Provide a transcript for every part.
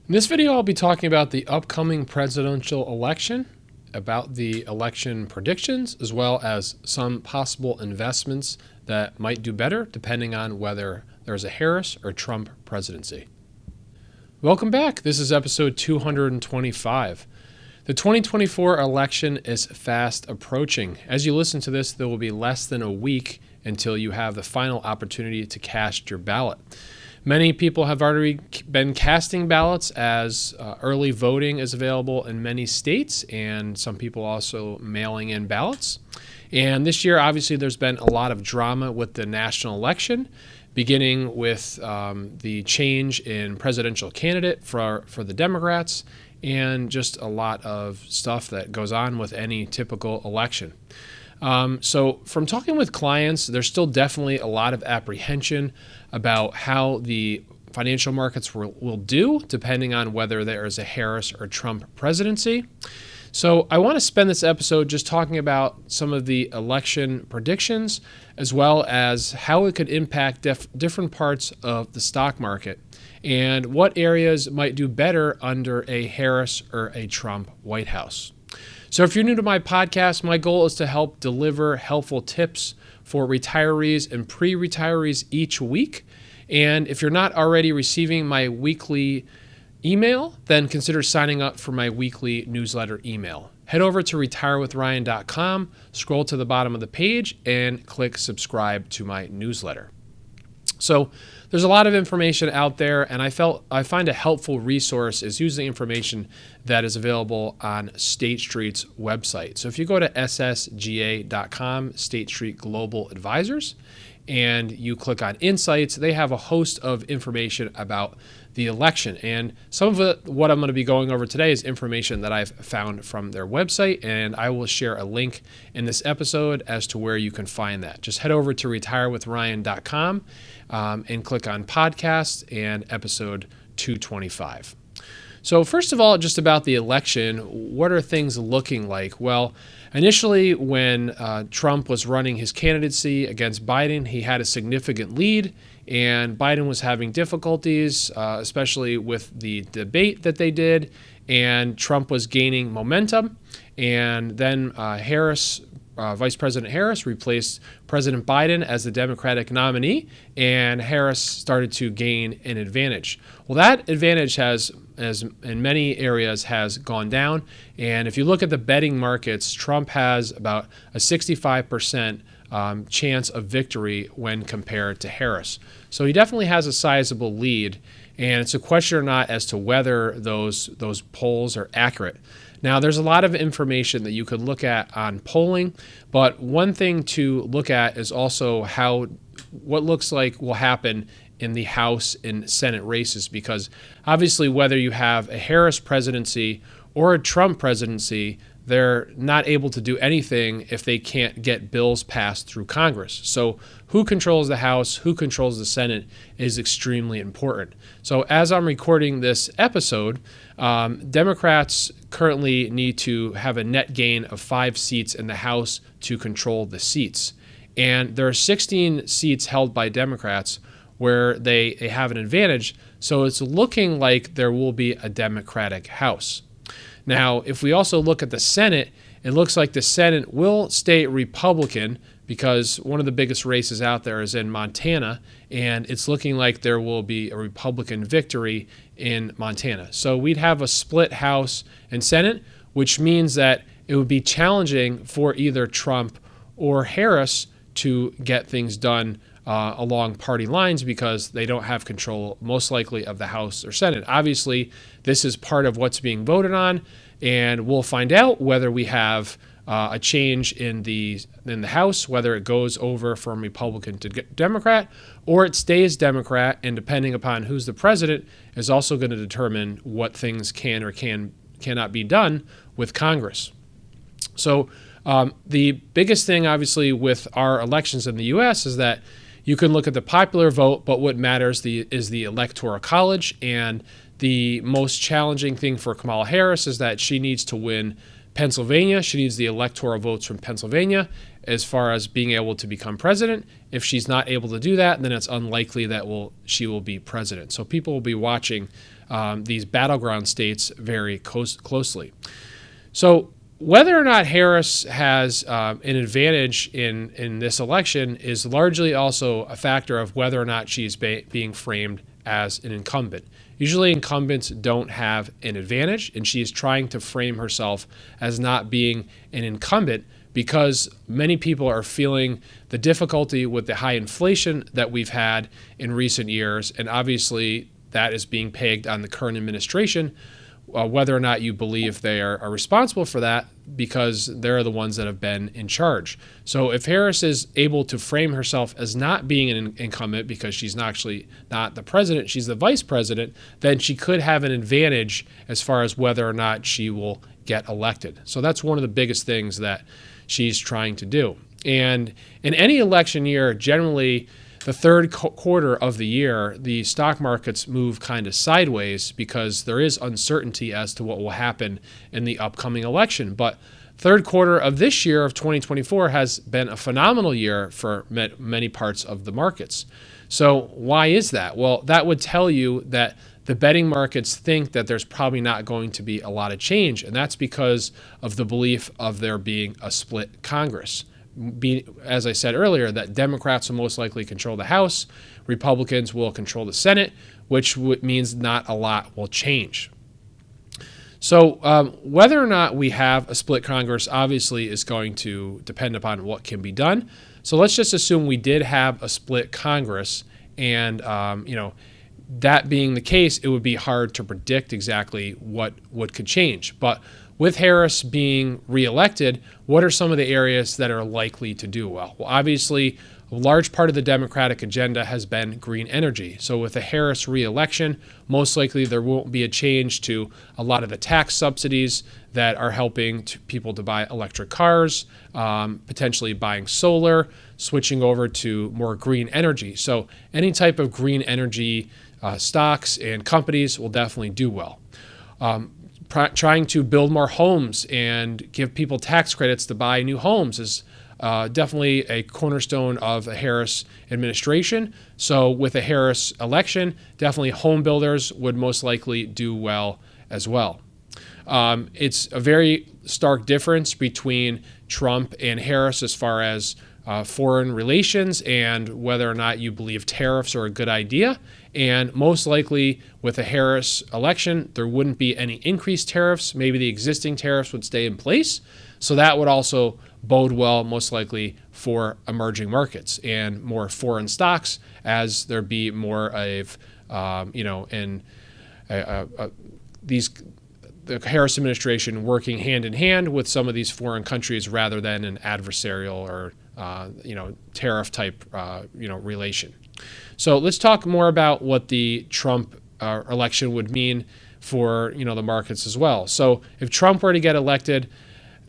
In this video, I'll be talking about the upcoming presidential election, about the election predictions, as well as some possible investments that might do better depending on whether there's a Harris or Trump presidency. Welcome back. This is episode 225. The 2024 election is fast approaching. As you listen to this, there will be less than a week until you have the final opportunity to cast your ballot. Many people have already been casting ballots as early voting is available in many states, and some people also mailing in ballots. And this year, obviously, there's been a lot of drama with the national election, beginning with the change in presidential candidate for the Democrats, and just a lot of stuff that goes on with any typical election. So from talking with clients, there's still definitely a lot of apprehension about how the financial markets will do, depending on whether there is a Harris or Trump presidency. So I want to spend this episode just talking about some of the election predictions, as well as how it could impact different parts of the stock market, and what areas might do better under a Harris or a Trump White House. So if you're new to my podcast, my goal is to help deliver helpful tips for retirees and pre-retirees each week. And if you're not already receiving my weekly email, then consider signing up for my weekly newsletter email. Head over to retirewithryan.com, scroll to the bottom of the page, and click subscribe to my newsletter. So there's a lot of information out there, and I find a helpful resource is using information that is available on State Street's website. So if you go to ssga.com, State Street Global Advisors, and you click on Insights, they have a host of information about the election. And some of what I'm going to be going over today is information that I've found from their website, and I will share a link in this episode as to where you can find that. Just head over to retirewithryan.com and click on podcasts and episode 225. So first of all, just about the election, what are things looking like? Well, initially when Trump was running his candidacy against Biden, he had a significant lead, and Biden was having difficulties, especially with the debate that they did, and Trump was gaining momentum. And then Vice President Harris replaced President Biden as the Democratic nominee, and Harris started to gain an advantage. Well, that advantage has in many areas has gone down, and if you look at the betting markets, Trump has about a 65% chance of victory when compared to Harris. So he definitely has a sizable lead, and it's a question or not as to whether those polls are accurate. Now, there's a lot of information that you could look at on polling, but one thing to look at is also what looks like will happen in the House and Senate races, because obviously whether you have a Harris presidency or a Trump presidency, they're not able to do anything if they can't get bills passed through Congress. So who controls the House, who controls the Senate is extremely important. So as I'm recording this episode, Democrats currently need to have a net gain of 5 seats in the House to control the seats. And there are 16 seats held by Democrats where they have an advantage. So it's looking like there will be a Democratic House. Now, if we also look at the Senate, it looks like the Senate will stay Republican because one of the biggest races out there is in Montana, and it's looking like there will be a Republican victory in Montana. So we'd have a split House and Senate, which means that it would be challenging for either Trump or Harris to get things done along party lines because they don't have control, most likely, of the House or Senate. Obviously, this is part of what's being voted on, and we'll find out whether we have a change in the House, whether it goes over from Republican to Democrat, or it stays Democrat, and depending upon who's the president is also going to determine what things can or cannot be done with Congress. So the biggest thing, obviously, with our elections in the U.S. is that you can look at the popular vote, but what matters is the Electoral College. And the most challenging thing for Kamala Harris is that she needs to win Pennsylvania. She needs the electoral votes from Pennsylvania as far as being able to become president. If she's not able to do that, then it's unlikely that she will be president. So people will be watching these battleground states very closely. So whether or not Harris has an advantage in this election is largely also a factor of whether or not she's being framed as an incumbent. Usually incumbents don't have an advantage, and she is trying to frame herself as not being an incumbent because many people are feeling the difficulty with the high inflation that we've had in recent years, and obviously that is being pegged on the current administration, whether or not you believe they are responsible for that, because they're the ones that have been in charge. So if Harris is able to frame herself as not being an incumbent because she's actually not the president, she's the vice president, then she could have an advantage as far as whether or not she will get elected. So that's one of the biggest things that she's trying to do. And in any election year, generally, the third quarter of the year, the stock markets move kind of sideways because there is uncertainty as to what will happen in the upcoming election. But third quarter of this year of 2024 has been a phenomenal year for many parts of the markets. So why is that? Well, that would tell you that the betting markets think that there's probably not going to be a lot of change, and that's because of the belief of there being a split Congress. As I said earlier, that Democrats will most likely control the House, Republicans will control the Senate, which means not a lot will change. So whether or not we have a split Congress obviously is going to depend upon what can be done. So let's just assume we did have a split Congress, and that being the case, it would be hard to predict exactly what could change. But with Harris being reelected, what are some of the areas that are likely to do well? Well, obviously, a large part of the Democratic agenda has been green energy. So with a Harris reelection, most likely there won't be a change to a lot of the tax subsidies that are helping people to buy electric cars, potentially buying solar, switching over to more green energy. So any type of green energy stocks and companies will definitely do well. Trying to build more homes and give people tax credits to buy new homes is definitely a cornerstone of a Harris administration. So with a Harris election, definitely home builders would most likely do well as well. It's a very stark difference between Trump and Harris as far as foreign relations and whether or not you believe tariffs are a good idea. And most likely with a Harris election, there wouldn't be any increased tariffs. Maybe the existing tariffs would stay in place. So that would also bode well, most likely, for emerging markets and more foreign stocks, as there be more of, the Harris administration working hand in hand with some of these foreign countries rather than an adversarial or tariff type relation. So let's talk more about what the Trump election would mean for the markets as well. So if Trump were to get elected,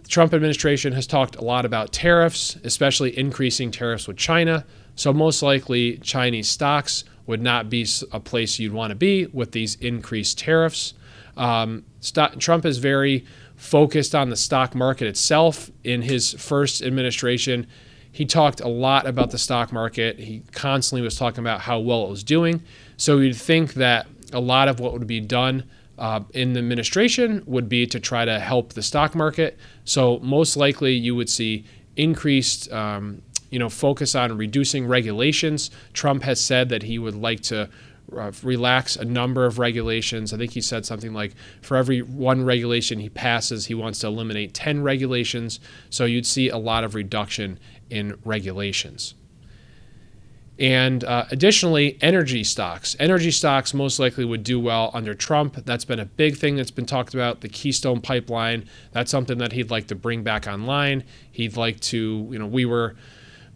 the Trump administration has talked a lot about tariffs, especially increasing tariffs with China. So most likely Chinese stocks would not be a place you'd want to be with these increased tariffs. Trump is very focused on the stock market itself. In his first administration, he talked a lot about the stock market. He constantly was talking about how well it was doing. So you'd think that a lot of what would be done in the administration would be to try to help the stock market. So most likely you would see increased focus on reducing regulations. Trump has said that he would like to relax a number of regulations. I think he said something like for every one regulation he passes, he wants to eliminate 10 regulations. So you'd see a lot of reduction in regulations. And additionally, energy stocks. Energy stocks most likely would do well under Trump. That's been a big thing that's been talked about, the Keystone Pipeline. That's something that he'd like to bring back online. He'd like to, we were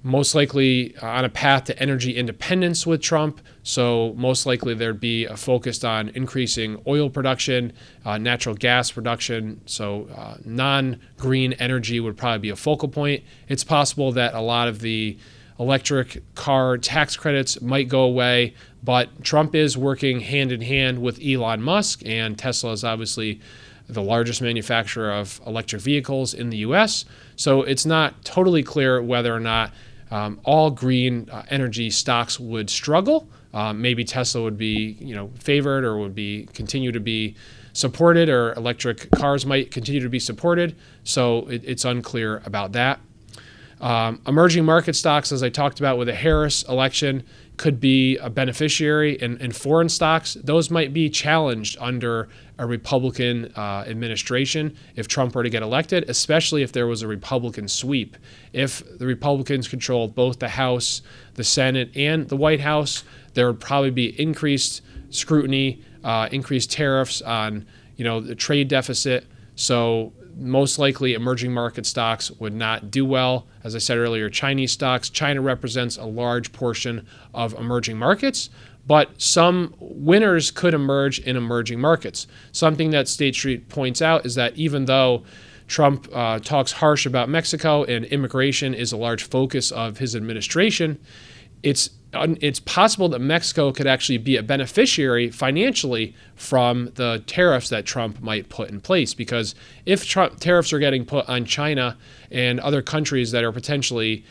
most likely on a path to energy independence with Trump. So most likely there'd be a focus on increasing oil production, natural gas production. So non-green energy would probably be a focal point. It's possible that a lot of the electric car tax credits might go away, but Trump is working hand in hand with Elon Musk, and Tesla is obviously the largest manufacturer of electric vehicles in the U.S. So it's not totally clear whether or not all green energy stocks would struggle. maybe Tesla would be, favored or would be continue to be supported, or electric cars might continue to be supported. So it's unclear about that. Emerging market stocks, as I talked about with the Harris election, could be a beneficiary, and foreign stocks, those might be challenged under a Republican administration if Trump were to get elected, especially if there was a Republican sweep. If the Republicans controlled both the House, the Senate, and the White House, there would probably be increased scrutiny, increased tariffs on the trade deficit. So most likely emerging market stocks would not do well. As I said earlier, Chinese stocks, China represents a large portion of emerging markets, but some winners could emerge in emerging markets. Something that State Street points out is that even though Trump talks harsh about Mexico and immigration is a large focus of his administration, it's possible that Mexico could actually be a beneficiary financially from the tariffs that Trump might put in place. Because if tariffs are getting put on China and other countries that are potentially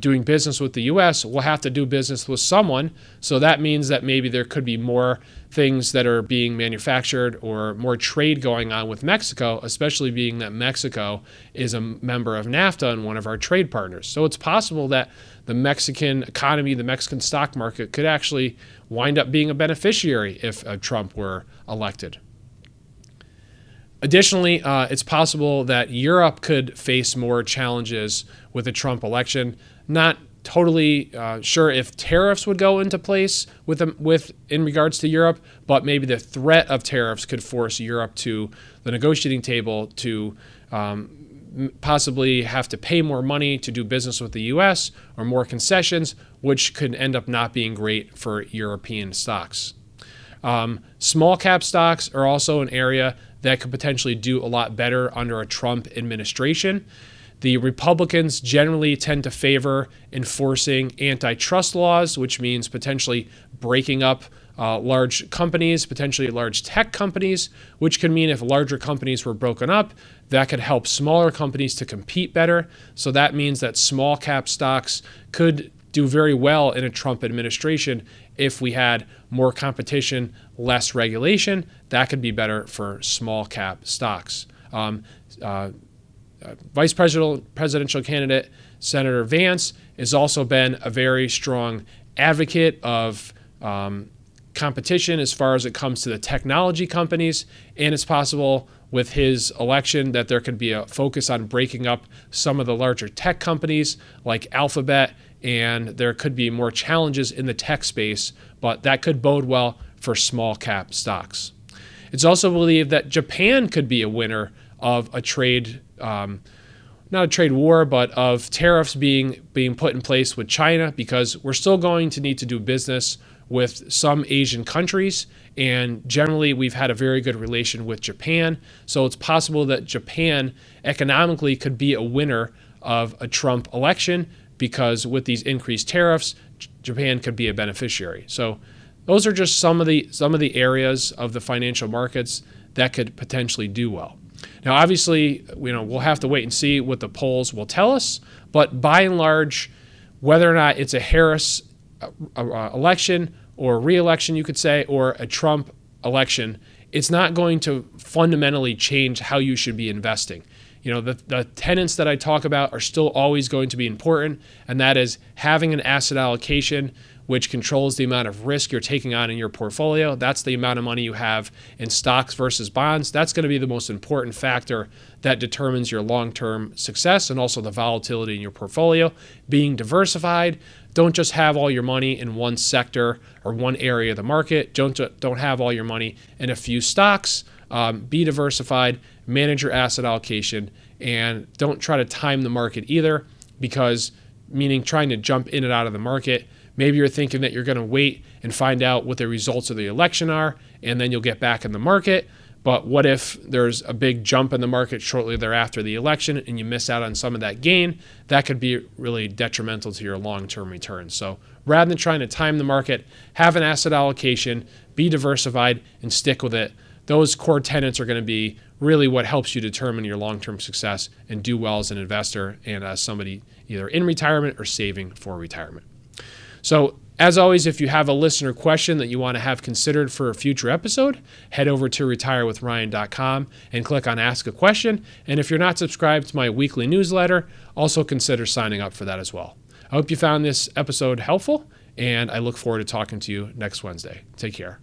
doing business with the U.S., we'll have to do business with someone. So that means that maybe there could be more things that are being manufactured or more trade going on with Mexico, especially being that Mexico is a member of NAFTA and one of our trade partners. So it's possible that the Mexican economy, the Mexican stock market could actually wind up being a beneficiary if Trump were elected. Additionally, it's possible that Europe could face more challenges with the Trump election. Not totally sure if tariffs would go into place in regards to Europe, but maybe the threat of tariffs could force Europe to the negotiating table to possibly have to pay more money to do business with the U.S. or more concessions, which could end up not being great for European stocks. Small cap stocks are also an area that could potentially do a lot better under a Trump administration. The Republicans generally tend to favor enforcing antitrust laws, which means potentially breaking up large companies, potentially large tech companies, which can mean if larger companies were broken up, that could help smaller companies to compete better. So that means that small cap stocks could do very well in a Trump administration if we had more competition, less regulation. That could be better for small cap stocks. Vice presidential candidate Senator Vance has also been a very strong advocate of competition as far as it comes to the technology companies, and it's possible with his election that there could be a focus on breaking up some of the larger tech companies like Alphabet, and there could be more challenges in the tech space, but that could bode well for small cap stocks. It's also believed that Japan could be a winner of a trade, not a trade war, but of tariffs being put in place with China, because we're still going to need to do business with some Asian countries, and generally we've had a very good relation with Japan. So it's possible that Japan economically could be a winner of a Trump election, because with these increased tariffs, Japan could be a beneficiary. So those are just some of the areas of the financial markets that could potentially do well. Now, obviously, we'll have to wait and see what the polls will tell us, but by and large, whether or not it's a Harris election or re-election, you could say, or a Trump election, it's not going to fundamentally change how you should be investing. The tenets that I talk about are still always going to be important, and that is having an asset allocation which controls the amount of risk you're taking on in your portfolio. That's the amount of money you have in stocks versus bonds. That's going to be the most important factor that determines your long-term success and also the volatility in your portfolio. Being diversified, don't just have all your money in one sector or one area of the market. Don't have all your money in a few stocks. Be diversified, manage your asset allocation, and don't try to time the market either, meaning trying to jump in and out of the market. Maybe you're thinking that you're going to wait and find out what the results of the election are, and then you'll get back in the market. But what if there's a big jump in the market shortly thereafter the election and you miss out on some of that gain? That could be really detrimental to your long-term returns. So rather than trying to time the market, have an asset allocation, be diversified, and stick with it. Those core tenets are going to be really what helps you determine your long-term success and do well as an investor and as somebody either in retirement or saving for retirement. So As always, if you have a listener question that you want to have considered for a future episode, head over to retirewithryan.com and click on Ask a Question. And if you're not subscribed to my weekly newsletter, also consider signing up for that as well. I hope you found this episode helpful, and I look forward to talking to you next Wednesday. Take care.